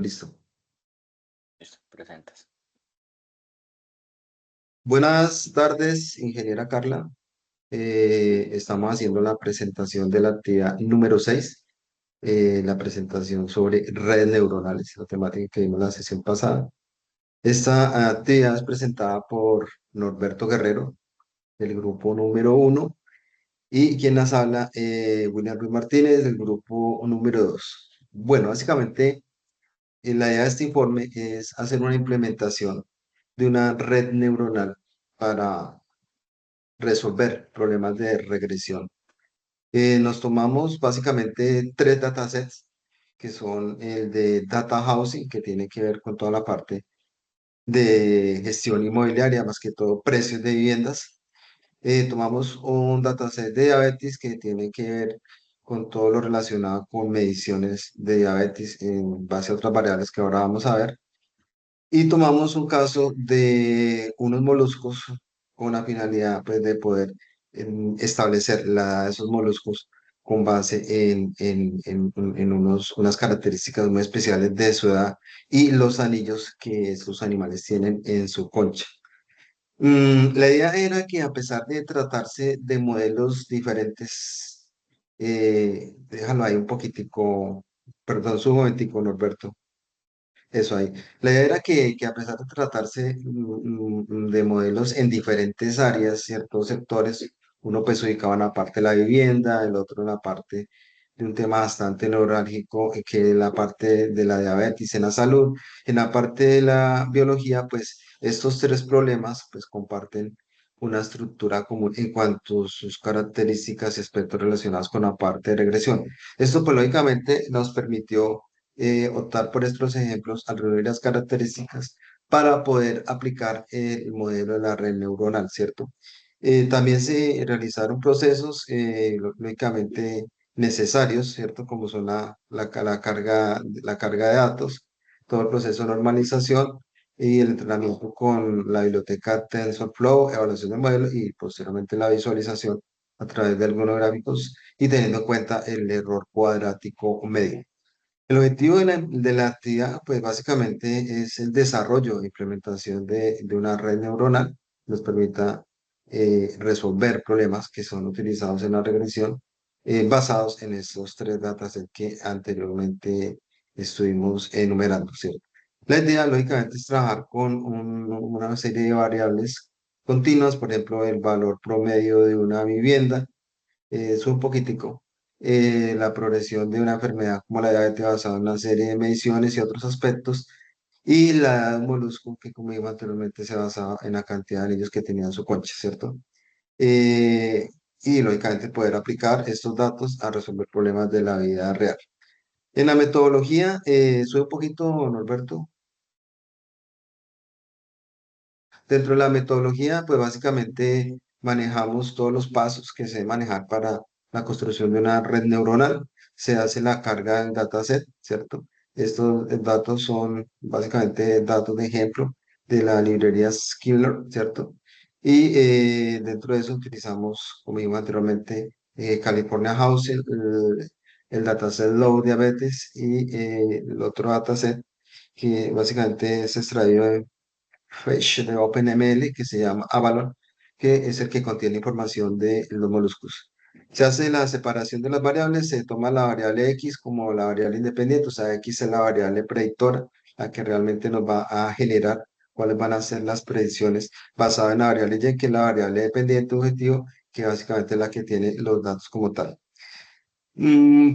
Listo. Listo, presentas. Buenas tardes, ingeniera Carla. Estamos haciendo la presentación de la actividad número 6, la presentación sobre redes neuronales, la temática que vimos la sesión pasada. Esta actividad es presentada por Norberto Guerrero, del grupo número 1, y quien nos habla, William Ruiz Martínez, del grupo número 2. Bueno, básicamente, la idea de este informe es hacer una implementación de una red neuronal para resolver problemas de regresión. Nos tomamos básicamente tres datasets, que son el de Data Housing, que tiene que ver con toda la parte de gestión inmobiliaria, más que todo precios de viviendas. Tomamos un dataset de diabetes que tiene que ver con todo lo relacionado con mediciones de diabetes en base a otras variables que ahora vamos a ver. Y tomamos un caso de unos moluscos con la finalidad, pues, de poder establecer la edad de esos moluscos con base en unas características muy especiales de su edad y los anillos que estos animales tienen en su concha. La idea era que, a pesar de tratarse de modelos diferentes, déjalo ahí un poquitico, perdón, su momentico, Norberto. Eso ahí. La idea era que, a pesar de tratarse de modelos en diferentes áreas, ciertos sectores, uno pues ubicaba en la parte de la vivienda, el otro en la parte de un tema bastante neurálgico, que es la parte de la diabetes en la salud. En la parte de la biología, pues estos tres problemas pues comparten una estructura común en cuanto a sus características y aspectos relacionados con la parte de regresión. Esto pues lógicamente nos permitió optar por estos ejemplos alrededor de las características para poder aplicar el modelo de la red neuronal, ¿cierto? También se realizaron procesos lógicamente necesarios, ¿cierto? Como son la carga de datos, todo el proceso de normalización y el entrenamiento con la biblioteca TensorFlow, evaluación del modelo y posteriormente la visualización a través de algunos gráficos y teniendo en cuenta el error cuadrático medio. El objetivo de la actividad, pues básicamente es el desarrollo e implementación de una red neuronal que nos permita resolver problemas que son utilizados en la regresión, basados en estos tres datasets que anteriormente estuvimos enumerando, ¿cierto? La idea, lógicamente, es trabajar con una serie de variables continuas, por ejemplo, el valor promedio de una vivienda, es un poquitico la progresión de una enfermedad como la diabetes basada en una serie de mediciones y otros aspectos, y la edad de un molusco que, como digo anteriormente, se basaba en la cantidad de anillos que tenía en su concha, ¿cierto? Eh, y lógicamente poder aplicar estos datos a resolver problemas de la vida real. En la metodología, sube un poquito, Norberto. Dentro de la metodología, pues básicamente manejamos todos los pasos que se deben manejar para la construcción de una red neuronal. Se hace la carga del dataset, ¿cierto? Estos datos son básicamente datos de ejemplo de la librería Skiller, ¿cierto? Y dentro de eso utilizamos, como dijimos anteriormente, California House, el dataset Low Diabetes y el otro dataset que básicamente es extraído de Fresh de OpenML, que se llama Avalon, que es el que contiene información de los moluscos. Se hace la separación de las variables, se toma la variable X como la variable independiente, o sea, X es la variable predictora, la que realmente nos va a generar cuáles van a ser las predicciones basada en la variable Y, que es la variable dependiente objetivo, que básicamente es la que tiene los datos como tal.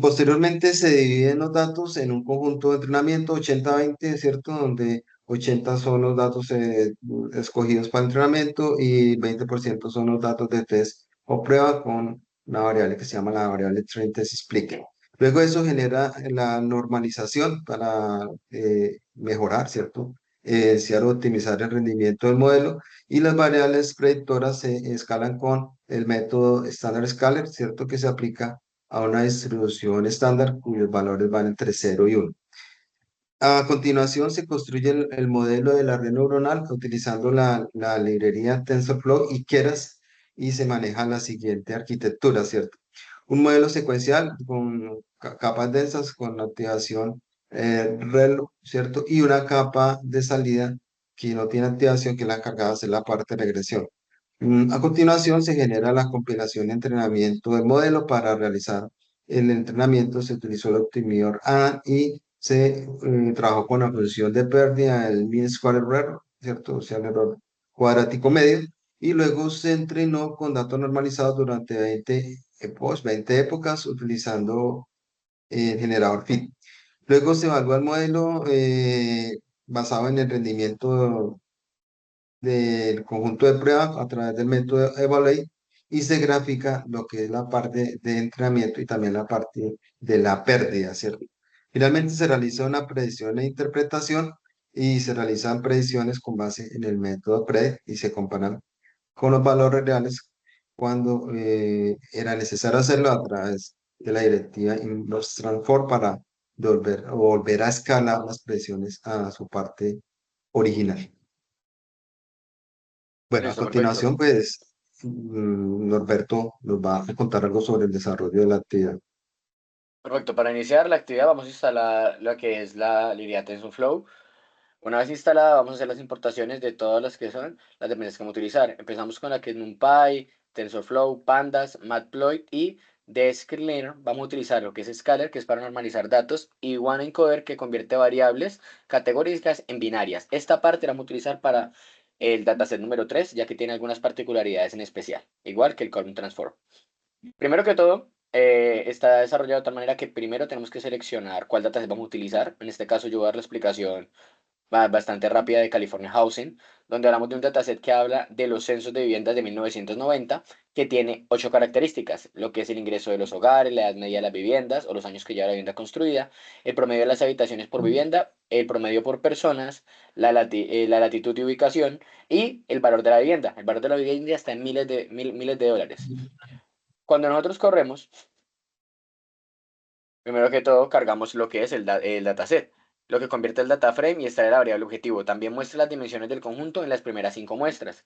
Posteriormente se dividen los datos en un conjunto de entrenamiento 80-20, ¿cierto? Donde 80 son los datos escogidos para el entrenamiento y 20% son los datos de test o prueba con una variable que se llama la variable Train Test Split. Luego eso genera la normalización para mejorar, ¿cierto? Desear optimizar el rendimiento del modelo, y las variables predictoras se escalan con el método Standard Scaler, ¿cierto? Que se aplica a una distribución estándar cuyos valores van entre 0 y 1. A continuación se construye el modelo de la red neuronal utilizando la librería TensorFlow y Keras, y se maneja la siguiente arquitectura, ¿cierto? Un modelo secuencial con capas densas con activación REL, ¿cierto? Y una capa de salida que no tiene activación, que es la encargada de hacer la parte de regresión. A continuación se genera la compilación y entrenamiento del modelo. Para realizar el entrenamiento se utilizó el optimizador ADAM y se trabajó con la función de pérdida, el mean square error, ¿cierto? O sea, el error cuadrático medio. Y luego se entrenó con datos normalizados durante 20 épocas utilizando el generador FIT. Luego se evalúa el modelo basado en el rendimiento del conjunto de pruebas a través del método Evaluate y se grafica lo que es la parte de entrenamiento y también la parte de la pérdida, ¿cierto? Finalmente se realiza una predicción e interpretación y se realizan predicciones con base en el método PRED y se comparan con los valores reales cuando era necesario hacerlo a través de la directiva Inverse Transform para volver a escalar las presiones a su parte original. Bueno, a Listo, perfecto. continuación, pues, Norberto nos va a contar algo sobre el desarrollo de la actividad. Perfecto, para iniciar la actividad vamos a instalar lo que es la librería TensorFlow. Una vez instalada, vamos a hacer las importaciones de todas las que son las dependencias que vamos a utilizar. Empezamos con la que es NumPy, TensorFlow, Pandas, Matplotlib y de Scalar vamos a utilizar lo que es Scalar, que es para normalizar datos, y OneEncoder, que convierte variables categóricas en binarias. Esta parte la vamos a utilizar para el dataset número 3, ya que tiene algunas particularidades en especial, igual que el Column Transform. Primero que todo, está desarrollado de tal manera que primero tenemos que seleccionar cuál dataset vamos a utilizar. En este caso, yo voy a dar la explicación bastante rápida de California Housing, donde hablamos de un dataset que habla de los censos de viviendas de 1990, que tiene 8 características, lo que es el ingreso de los hogares, la edad media de las viviendas o los años que lleva la vivienda construida, el promedio de las habitaciones por vivienda, el promedio por personas, la latitud y ubicación y el valor de la vivienda. El valor de la vivienda está en miles de dólares. Cuando nosotros corremos, primero que todo, cargamos lo que es el dataset, lo que convierte el data frame y extrae la variable objetivo. También muestra las dimensiones del conjunto en las primeras 5 muestras.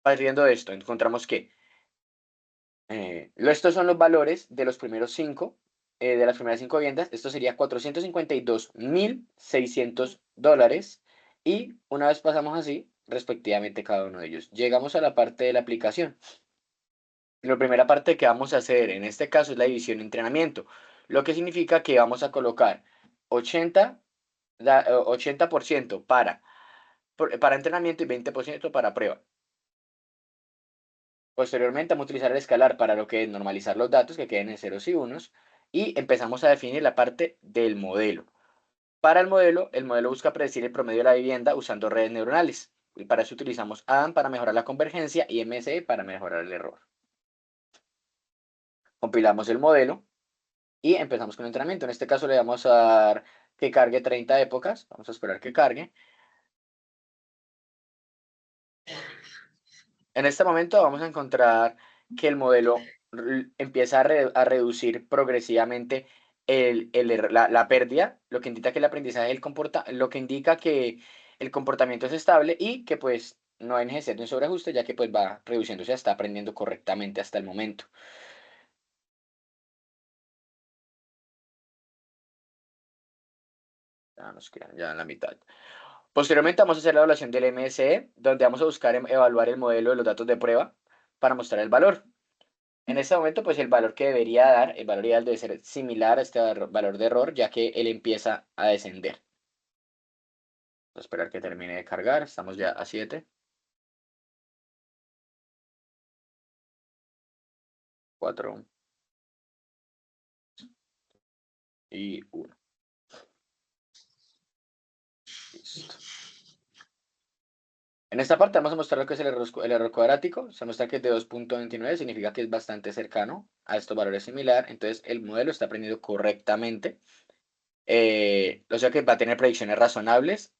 Partiendo de esto, encontramos que estos son los valores de los primeros 5, de las primeras 5 viviendas. Esto sería $452,600. Y una vez pasamos así, respectivamente cada uno de ellos, llegamos a la parte de la aplicación. La primera parte que vamos a hacer en este caso es la división de entrenamiento, lo que significa que vamos a colocar 80, 80% para entrenamiento y 20% para prueba. Posteriormente vamos a utilizar el escalar para lo que es normalizar los datos que queden en ceros y unos y empezamos a definir la parte del modelo. Para el modelo busca predecir el promedio de la vivienda usando redes neuronales. Y para eso utilizamos ADAM para mejorar la convergencia y MSE para mejorar el error. Compilamos el modelo y empezamos con el entrenamiento. En este caso le vamos a dar que cargue 30 épocas. Vamos a esperar que cargue. En este momento vamos a encontrar que el modelo empieza a reducir progresivamente la pérdida, lo que indica que el aprendizaje lo que indica que el comportamiento es estable y que pues no hay necesidad de un sobreajuste, ya que pues va reduciéndose, está aprendiendo correctamente hasta el momento. Ya nos quedan ya en la mitad. Posteriormente vamos a hacer la evaluación del MSE, donde vamos a buscar evaluar el modelo de los datos de prueba para mostrar el valor. En este momento, pues el valor que debería dar, el valor ideal debe ser similar a este valor de error, ya que él empieza a descender. Vamos a esperar que termine de cargar, estamos ya a 7, 4 y 1. Listo. En esta parte vamos a mostrar lo que es el error cuadrático. Se muestra que es de 2.29, significa que es bastante cercano a estos valores similar. Entonces el modelo está aprendiendo correctamente. O sea que va a tener predicciones razonables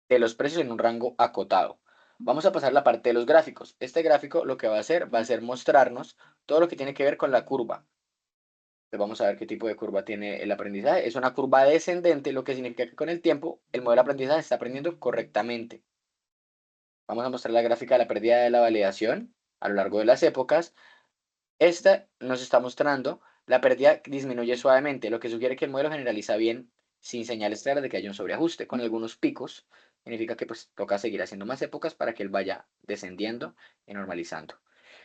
de los precios en un rango acotado. Vamos a pasar a la parte de los gráficos. Este gráfico lo que va a ser mostrarnos todo lo que tiene que ver con la curva. Entonces vamos a ver qué tipo de curva tiene el aprendizaje. Es una curva descendente, lo que significa que con el tiempo el modelo de aprendizaje está aprendiendo correctamente. Vamos a mostrar la gráfica de la pérdida de la validación a lo largo de las épocas. Esta nos está mostrando la pérdida disminuye suavemente, lo que sugiere que el modelo generaliza bien sin señales claras de que haya un sobreajuste, con algunos picos. Significa que pues toca seguir haciendo más épocas para que él vaya descendiendo y normalizando.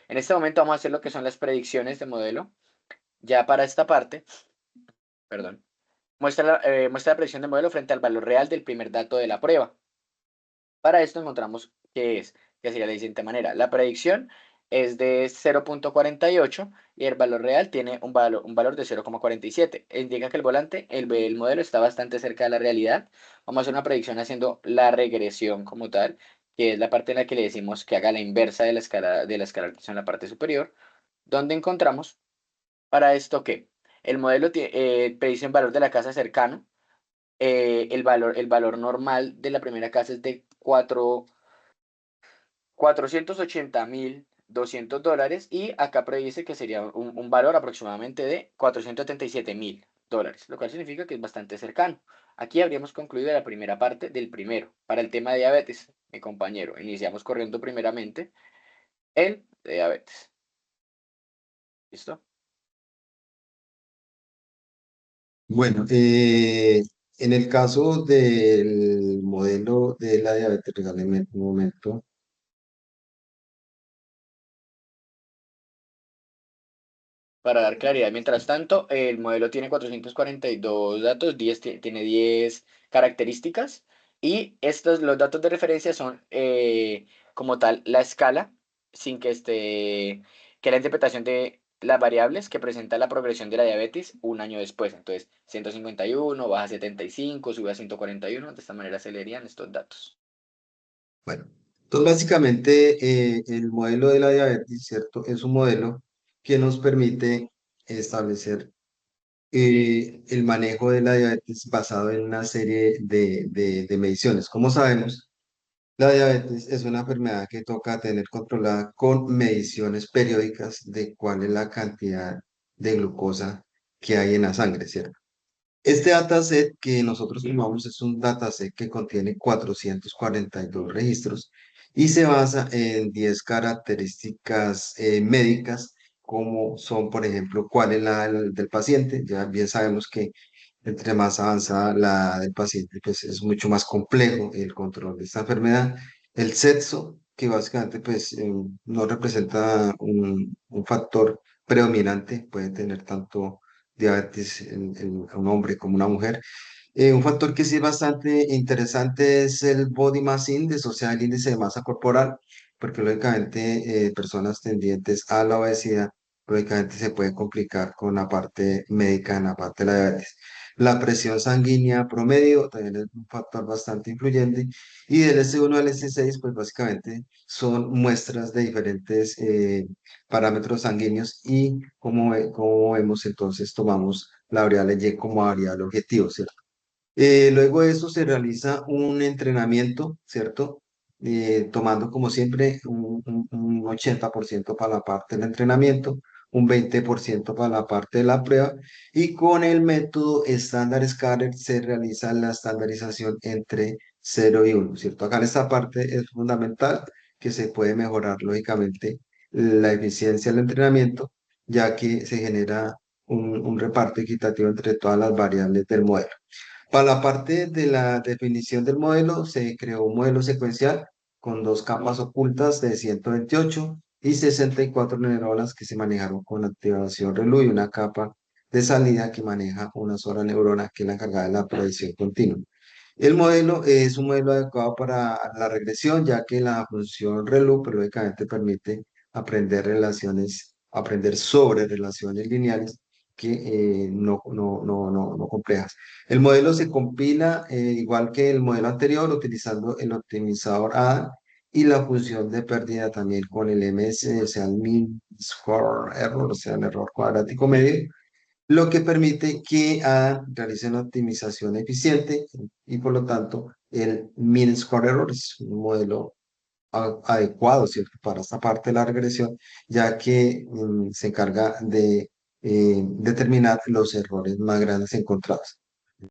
En este momento vamos a hacer lo que son las predicciones de modelo. Ya para esta parte, perdón, muestra la predicción de modelo frente al valor real del primer dato de la prueba. Para esto encontramos que sería de la siguiente manera. La predicción es de 0,48 y el valor real tiene un valor de 0,47. Indica que el volante, el modelo está bastante cerca de la realidad. Vamos a hacer una predicción haciendo la regresión como tal, que es la parte en la que le decimos que haga la inversa de la escala en la parte superior, donde encontramos para esto que el modelo predice un valor de la casa cercano. El valor normal de la primera casa es de 480.200 dólares y acá predice que sería un valor aproximadamente de 477.000 dólares, lo cual significa que es bastante cercano. Aquí habríamos concluido la primera parte del primero. Para el tema de diabetes, mi compañero, iniciamos corriendo primeramente el de diabetes. ¿Listo? Bueno, en el caso del modelo de la diabetes, regáleme un momento. Para dar claridad, mientras tanto, el modelo tiene 442 datos, tiene 10 características y los datos de referencia son como tal la escala, sin que la interpretación de las variables que presenta la progresión de la diabetes un año después. Entonces, 151 baja a 75, sube a 141, de esta manera se leerían estos datos. Bueno, entonces básicamente el modelo de la diabetes, ¿cierto? Es un modelo que nos permite establecer el manejo de la diabetes basado en una serie de mediciones. Como sabemos, la diabetes es una enfermedad que toca tener controlada con mediciones periódicas de cuál es la cantidad de glucosa que hay en la sangre, ¿cierto? Este dataset que nosotros tomamos es un dataset que contiene 442 registros y se basa en 10 características médicas, como son, por ejemplo, cuál es la del paciente. Ya bien sabemos que entre más avanzada la del paciente, pues es mucho más complejo el control de esta enfermedad. El sexo, que básicamente pues no representa un factor predominante, puede tener tanto diabetes en un hombre como una mujer. Un factor que sí es bastante interesante es el body mass index, o sea, el índice de masa corporal, porque lógicamente personas tendientes a la obesidad, lógicamente se puede complicar con la parte médica en la parte de la diabetes. La presión sanguínea promedio también es un factor bastante influyente y del S1 al S6, pues básicamente son muestras de diferentes parámetros sanguíneos y como vemos entonces tomamos la variable Y como variable objetivo, ¿cierto? Luego de eso se realiza un entrenamiento, ¿cierto? Tomando como siempre un 80% para la parte del entrenamiento, un 20% para la parte de la prueba y con el método estándar Scatter se realiza la estandarización entre 0 y 1, ¿cierto? Acá en esta parte es fundamental que se puede mejorar lógicamente la eficiencia del entrenamiento, ya que se genera un reparto equitativo entre todas las variables del modelo. Para la parte de la definición del modelo, se creó un modelo secuencial con dos capas ocultas de 128 y 64 neuronas que se manejaron con activación ReLU y una capa de salida que maneja una sola neurona que es la encargada de la predicción continua. El modelo es un modelo adecuado para la regresión, ya que la función ReLU pues, lógicamente permite aprender sobre relaciones lineales que no complejas. El modelo se compila igual que el modelo anterior, utilizando el optimizador ADA y la función de pérdida también con el MS, o sea, el mean square error, o sea, el error cuadrático medio, lo que permite que ADA realice una optimización eficiente y por lo tanto el mean square error es un modelo adecuado, ¿cierto? Para esta parte de la regresión, ya que se encarga de determinar los errores más grandes encontrados.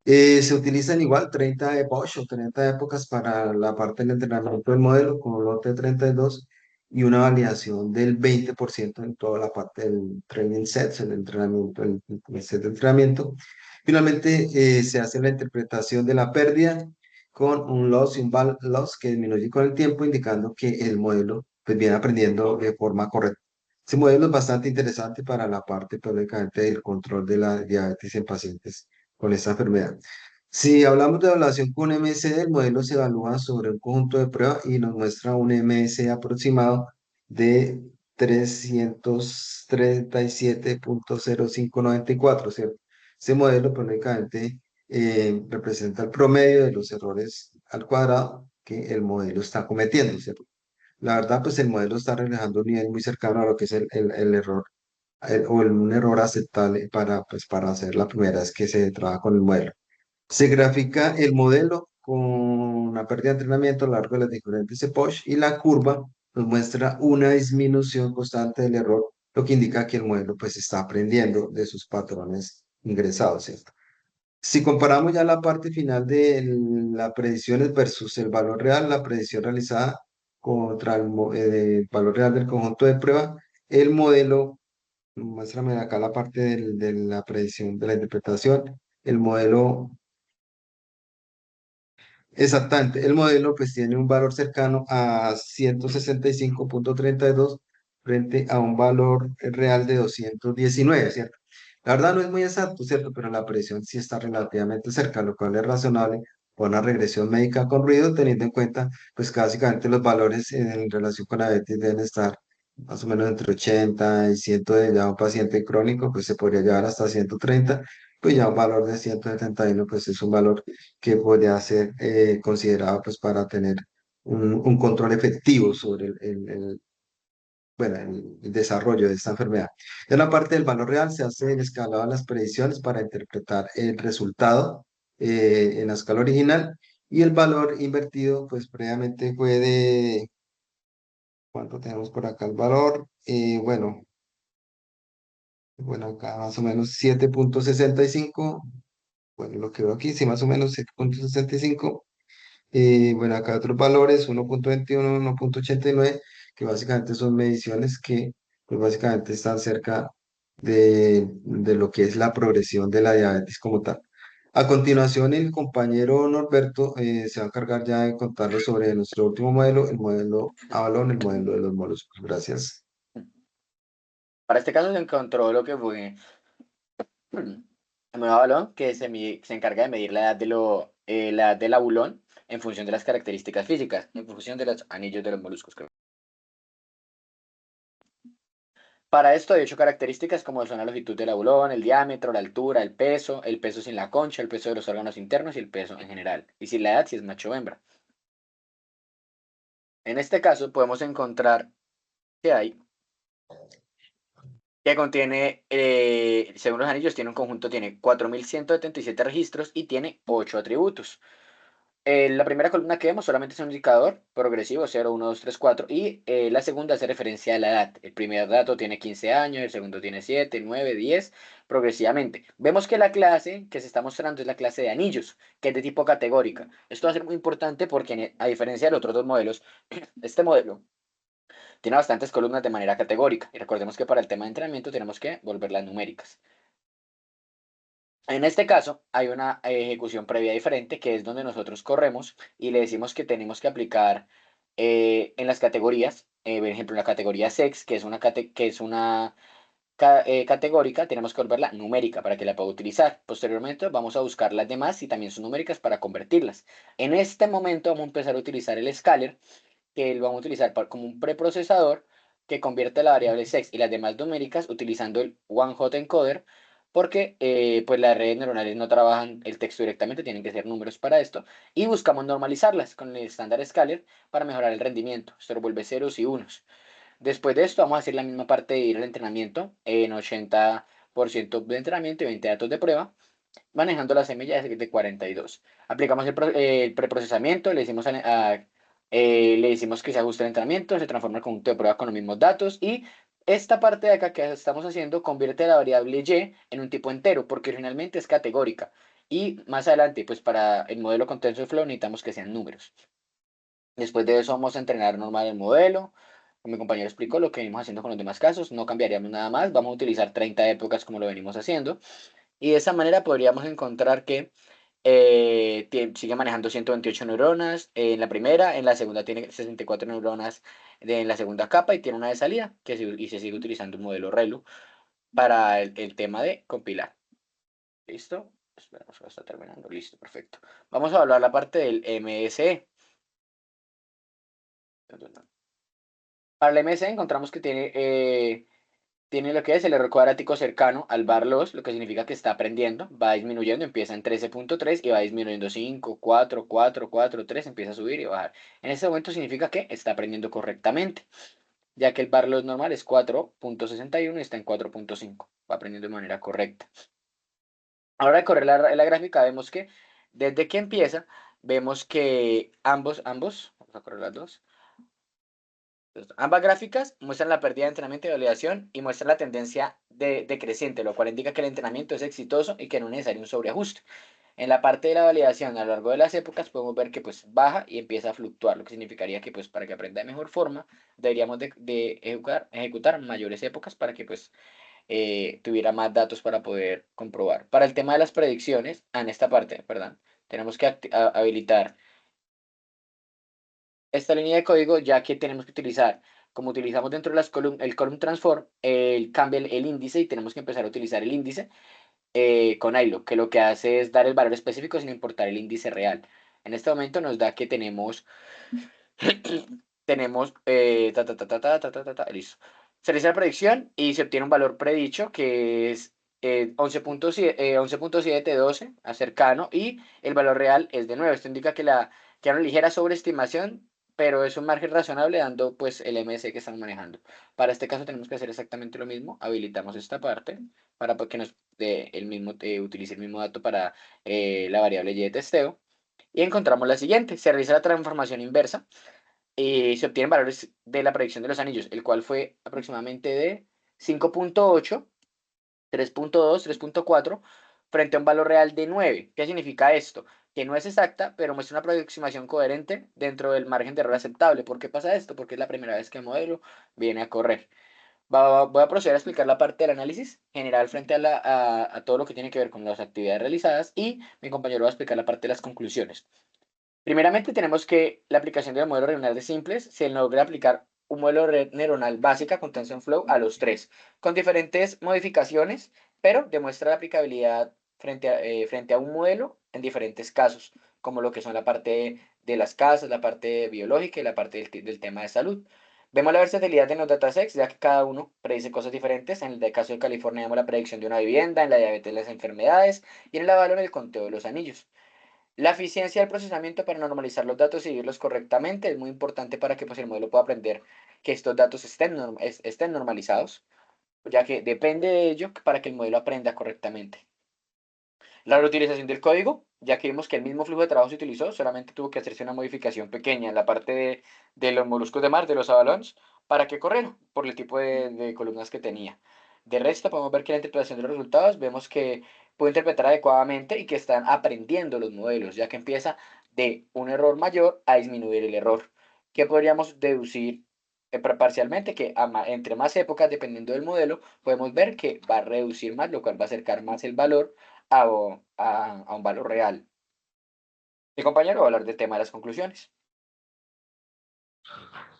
Se utilizan igual 30 epochs o 30 épocas para la parte del entrenamiento del modelo con un lote de 32 y una validación del 20% en toda la parte del training set, el entrenamiento, el set de entrenamiento. Finalmente, se hace la interpretación de la pérdida con un loss y un val loss que disminuye con el tiempo, indicando que el modelo pues, viene aprendiendo de forma correcta. Ese modelo es bastante interesante para la parte, pues, lógicamente, del control de la diabetes en pacientes con esta enfermedad. Si hablamos de evaluación con un MSD, el modelo se evalúa sobre un conjunto de pruebas y nos muestra un MSD aproximado de 337,0594, ¿cierto? Ese modelo, pues, lógicamente, representa el promedio de los errores al cuadrado que el modelo está cometiendo, ¿cierto? La verdad, pues el modelo está reflejando un nivel muy cercano a lo que es el error un error aceptable pues, para hacer la primera vez que se trabaja con el modelo. Se grafica el modelo con una pérdida de entrenamiento a lo largo de las diferentes epochas y la curva nos muestra una disminución constante del error, lo que indica que el modelo pues está aprendiendo de sus patrones ingresados, ¿cierto? Si comparamos ya la parte final de las predicciones versus el valor real, la predicción realizada contra el valor real del conjunto de prueba, el modelo, muéstrame acá la parte de la predicción, de la interpretación, el modelo. Exactamente, el modelo pues tiene un valor cercano a 165,32 frente a un valor real de 219, ¿cierto? La verdad no es muy exacto, ¿cierto? Pero la presión sí está relativamente cerca, lo cual es razonable para una regresión médica con ruido, teniendo en cuenta pues que básicamente los valores en relación con la diabetes deben estar más o menos entre 80 y 100 de ya un paciente crónico, pues se podría llevar hasta 130, pues ya un valor de 171 pues es un valor que podría ser considerado pues para tener un control efectivo sobre bueno, el desarrollo de esta enfermedad. En la parte del valor real se hace en escalado las predicciones para interpretar el resultado en la escala original y el valor invertido pues previamente fue de, ¿cuánto tenemos por acá el valor? Bueno, acá más o menos 7,65. Bueno, lo que veo aquí, sí, más o menos 7,65. Bueno, acá otros valores, 1,21, 1,89, que básicamente son mediciones que pues básicamente están cerca de lo que es la progresión de la diabetes como tal. A continuación, el compañero Norberto se va a encargar ya de contarles sobre nuestro último modelo, el modelo Avalon, el modelo de los moluscos. Gracias. Para este caso se encontró lo que fue el nuevo balón que se encarga de medir la edad, la edad del abulón en función de las características físicas, en función de los anillos de los moluscos. Para esto hay 8 características como son la longitud del abulón, el diámetro, la altura, el peso sin la concha, el peso de los órganos internos y el peso en general. Y sin la edad si es macho o hembra. En este caso podemos encontrar que hay que contiene, según los anillos, tiene un conjunto, tiene 4177 registros y tiene 8 atributos. La primera columna que vemos solamente es un indicador progresivo, 0, 1, 2, 3, 4, y la segunda hace referencia a la edad. El primer dato tiene 15 años, el segundo tiene 7, 9, 10, progresivamente. Vemos que la clase que se está mostrando es la clase de anillos, que es de tipo categórica. Esto va a ser muy importante porque, a diferencia de los otros dos modelos, este modelo tiene bastantes columnas de manera categórica. Y recordemos que para el tema de entrenamiento tenemos que volverlas numéricas. En este caso, hay una ejecución previa diferente, que es donde nosotros corremos y le decimos que tenemos que aplicar en las categorías, por ejemplo, en la categoría sex, que es una categórica, tenemos que volverla numérica para que la pueda utilizar. Posteriormente, vamos a buscar las demás y también son numéricas para convertirlas. En este momento, vamos a empezar a utilizar el scaler, que lo vamos a utilizar como un preprocesador que convierte la variable sex y las demás numéricas utilizando el one hot encoder, porque pues las redes neuronales no trabajan el texto directamente, tienen que ser números para esto, y buscamos normalizarlas con el estándar scaler para mejorar el rendimiento. Esto lo vuelve ceros y unos. Después de esto vamos a hacer la misma parte de ir al entrenamiento en 80% de entrenamiento y 20 datos de prueba, manejando la semilla de 42. Aplicamos el preprocesamiento, le decimos que se ajuste el entrenamiento, se transforma el conjunto de prueba con los mismos datos y esta parte de acá que estamos haciendo convierte la variable y en un tipo entero porque originalmente es categórica. Y más adelante, pues para el modelo con TensorFlow necesitamos que sean números. Después de eso vamos a entrenar normal el modelo. Como mi compañero explicó, lo que venimos haciendo con los demás casos, no cambiaríamos nada más. Vamos a utilizar 30 épocas como lo venimos haciendo. Y de esa manera podríamos encontrar que sigue manejando 128 neuronas en la primera, en la segunda tiene 64 neuronas en la segunda capa y tiene una de salida y se sigue utilizando un modelo ReLU para el tema de compilar. ¿Listo? Esperamos que está terminando. Listo, perfecto. Vamos a hablar la parte del MSE. Para el MSE encontramos que tiene lo que es el error cuadrático cercano al bar loss, lo que significa que está aprendiendo, va disminuyendo, empieza en 13.3 y va disminuyendo 5, 4, 4, 4, 3, empieza a subir y bajar. En este momento significa que está aprendiendo correctamente, ya que el bar loss normal es 4.61 y está en 4.5, va aprendiendo de manera correcta. Ahora de correr la gráfica vemos que desde que empieza, vemos que vamos a correr las dos. Entonces, ambas gráficas muestran la pérdida de entrenamiento y validación y muestran la tendencia decreciente, lo cual indica que el entrenamiento es exitoso y que no es necesario un sobreajuste. En la parte de la validación a lo largo de las épocas podemos ver que pues baja y empieza a fluctuar, lo que significaría que pues para que aprenda de mejor forma deberíamos de ejecutar mayores épocas para que pues tuviera más datos para poder comprobar. Para el tema de las predicciones, en esta parte, perdón, tenemos que habilitar esta línea de código, ya que tenemos que utilizar, como utilizamos dentro de las el column transform, cambia el índice y tenemos que empezar a utilizar el índice con ILO, que lo que hace es dar el valor específico sin importar el índice real. En este momento nos da que tenemos, listo. Se realiza la predicción y se obtiene un valor predicho que es 11.712, cercano, y el valor real es de 9. Esto indica que hay una ligera sobreestimación, pero es un margen razonable dando pues el MS que estamos manejando. Para este caso tenemos que hacer exactamente lo mismo. Habilitamos esta parte para que nos utilice el mismo dato para la variable y de testeo. Y encontramos la siguiente. Se realiza la transformación inversa y se obtienen valores de la predicción de los anillos, el cual fue aproximadamente de 5.8, 3.2, 3.4, frente a un valor real de 9. ¿Qué significa esto? Que no es exacta, pero muestra una aproximación coherente dentro del margen de error aceptable. ¿Por qué pasa esto? Porque es la primera vez que el modelo viene a correr. Voy a proceder a explicar la parte del análisis general frente a todo lo que tiene que ver con las actividades realizadas y mi compañero va a explicar la parte de las conclusiones. Primeramente tenemos que la aplicación del modelo neuronal de simples se logra aplicar un modelo de red neuronal básica con TensorFlow a los tres, con diferentes modificaciones, pero demuestra la aplicabilidad frente a un modelo en diferentes casos, como lo que son la parte de las casas, la parte biológica y la parte del tema de salud. Vemos la versatilidad en los datasets, ya que cada uno predice cosas diferentes. En el caso de California vemos la predicción de una vivienda, en la diabetes las enfermedades y en el avalo en el conteo de los anillos. La eficiencia del procesamiento para normalizar los datos y seguirlos correctamente es muy importante para que pues, el modelo pueda aprender que estos datos estén normalizados, ya que depende de ello para que el modelo aprenda correctamente. La reutilización del código, ya que vimos que el mismo flujo de trabajo se utilizó, solamente tuvo que hacerse una modificación pequeña en la parte de los moluscos de mar, de los avalones, para que corrieran por el tipo de columnas que tenía. De resto, podemos ver que la interpretación de los resultados, vemos que puede interpretar adecuadamente y que están aprendiendo los modelos, ya que empieza de un error mayor a disminuir el error. ¿Qué podríamos deducir parcialmente? Que entre más épocas, dependiendo del modelo, podemos ver que va a reducir más, lo cual va a acercar más el valor a un valor real. Mi compañero va a hablar del tema de las conclusiones.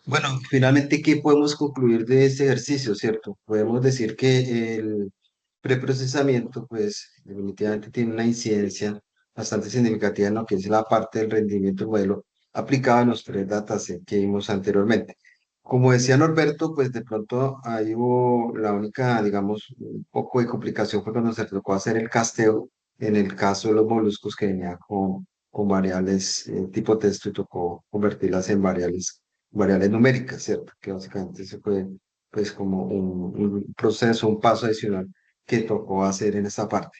Bueno, finalmente, ¿qué podemos concluir de este ejercicio, cierto? Podemos decir que el preprocesamiento, pues, definitivamente tiene una incidencia bastante significativa en lo que es la parte del rendimiento del modelo aplicado en los tres datasets que vimos anteriormente. Como decía Norberto, pues de pronto ahí hubo la única, digamos, un poco de complicación fue cuando se tocó hacer el casteo en el caso de los moluscos que venía con variables tipo texto y tocó convertirlas en variables numéricas, ¿cierto? Que básicamente se fue pues como un proceso, un paso adicional que tocó hacer en esta parte.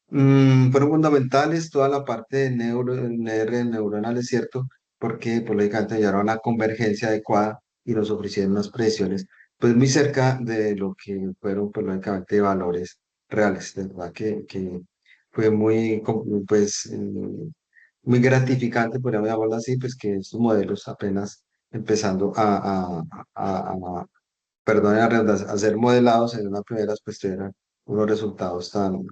Fueron fundamentales toda la parte de redes neuronales, ¿cierto? Porque pues, lógicamente llevaron a una convergencia adecuada y nos ofrecieron unas presiones pues muy cerca de lo que fueron pues lógicamente valores reales, de verdad que fue muy pues muy gratificante, podríamos llamarlo así, pues que estos modelos apenas empezando perdón la redundancia, a ser modelados en unas primeras, pues tuvieran unos resultados tan,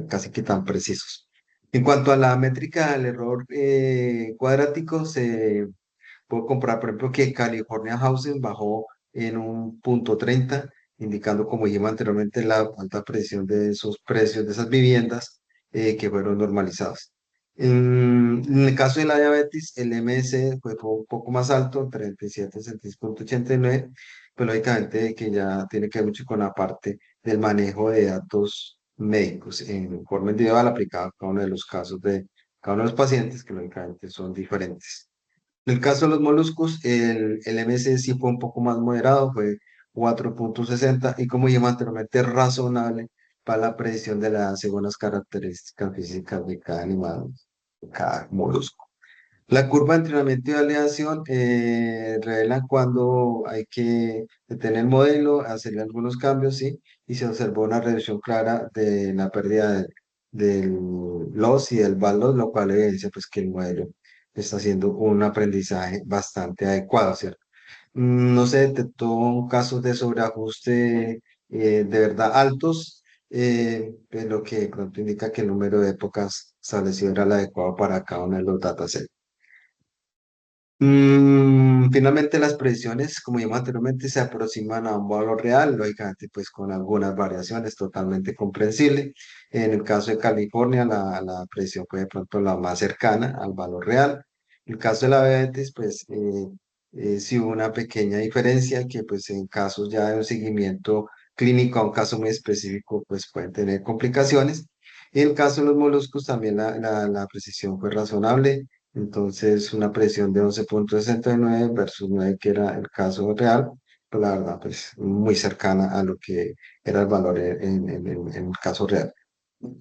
casi que tan precisos. En cuanto a la métrica del error cuadrático, se puedo comprar, por ejemplo, que California Housing bajó en un punto 30, indicando, como dijimos anteriormente, la alta presión de esos precios de esas viviendas que fueron normalizados. En el caso de la diabetes, el MS fue un poco más alto, 37,86,89, pero lógicamente que ya tiene que ver mucho con la parte del manejo de datos médicos en forma individual aplicada a cada uno de los casos de cada uno de los pacientes, que lógicamente son diferentes. En el caso de los moluscos, el MC sí fue un poco más moderado, fue 4,60 y como dije anteriormente, razonable para la predicción de las segundas características físicas de cada animal, de cada molusco. La curva de entrenamiento y validación revela cuando hay que detener el modelo, hacerle algunos cambios, ¿sí? Y se observó una reducción clara de la pérdida del loss y del bad loss, lo cual evidencia pues, que el modelo está haciendo un aprendizaje bastante adecuado, ¿cierto? No se detectó casos de sobreajuste de verdad altos, lo que de pronto indica que el número de épocas establecido era el adecuado para cada uno de los datasets. Finalmente, las previsiones, como dijimos anteriormente, se aproximan a un valor real, lógicamente, pues con algunas variaciones totalmente comprensible. En el caso de California, la previsión fue de pronto la más cercana al valor real. En el caso de la diabetes, pues sí hubo una pequeña diferencia que pues en casos ya de un seguimiento clínico a un caso muy específico, pues pueden tener complicaciones. Y en el caso de los moluscos, también la precisión fue razonable. Entonces, una presión de 11,69 versus 9, que era el caso real, pues la verdad, pues muy cercana a lo que era el valor en el caso real.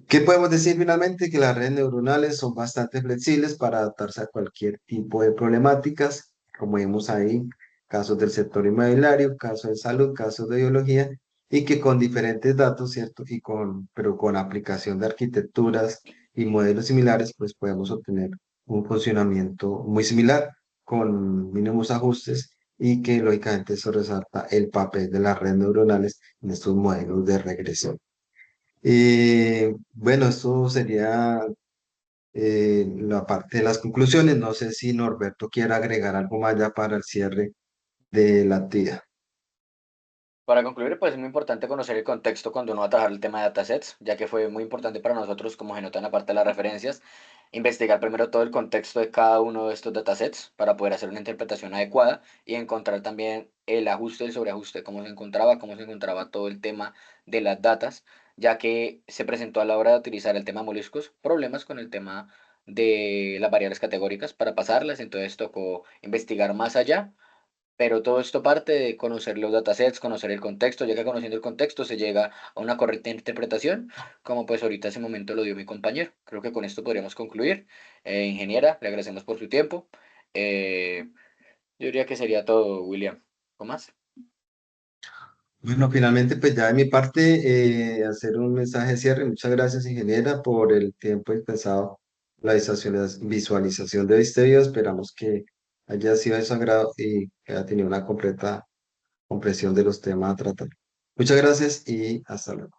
¿Qué podemos decir finalmente? Que las redes neuronales son bastante flexibles para adaptarse a cualquier tipo de problemáticas, como vimos ahí, casos del sector inmobiliario, casos de salud, casos de biología, y que con diferentes datos, ¿cierto? Pero con aplicación de arquitecturas y modelos similares, pues podemos obtener un funcionamiento muy similar, con mínimos ajustes, y que lógicamente eso resalta el papel de las redes neuronales en estos modelos de regresión. Bueno, esto sería la parte de las conclusiones. No sé si Norberto quiere agregar algo más ya para el cierre de la actividad. Para concluir, pues es muy importante conocer el contexto cuando uno va a trabajar el tema de datasets, ya que fue muy importante para nosotros, como se nota en la parte de las referencias, investigar primero todo el contexto de cada uno de estos datasets para poder hacer una interpretación adecuada y encontrar también el ajuste, el sobreajuste, cómo se encontraba todo el tema de las datas, ya que se presentó a la hora de utilizar el tema moluscos problemas con el tema de las variables categóricas para pasarlas, entonces tocó investigar más allá, pero todo esto parte de conocer los datasets, conocer el contexto, ya que conociendo el contexto se llega a una correcta interpretación, como pues ahorita ese momento lo dio mi compañero. Creo que con esto podríamos concluir. Ingeniera, le agradecemos por su tiempo. Eh, yo diría que sería todo, William. ¿Cómo más? Bueno, finalmente, pues ya de mi parte, hacer un mensaje de cierre. Muchas gracias, ingeniera, por el tiempo dispensado, la visualización de este video. Esperamos que haya sido de su agrado y que haya tenido una completa comprensión de los temas a tratar. Muchas gracias y hasta luego.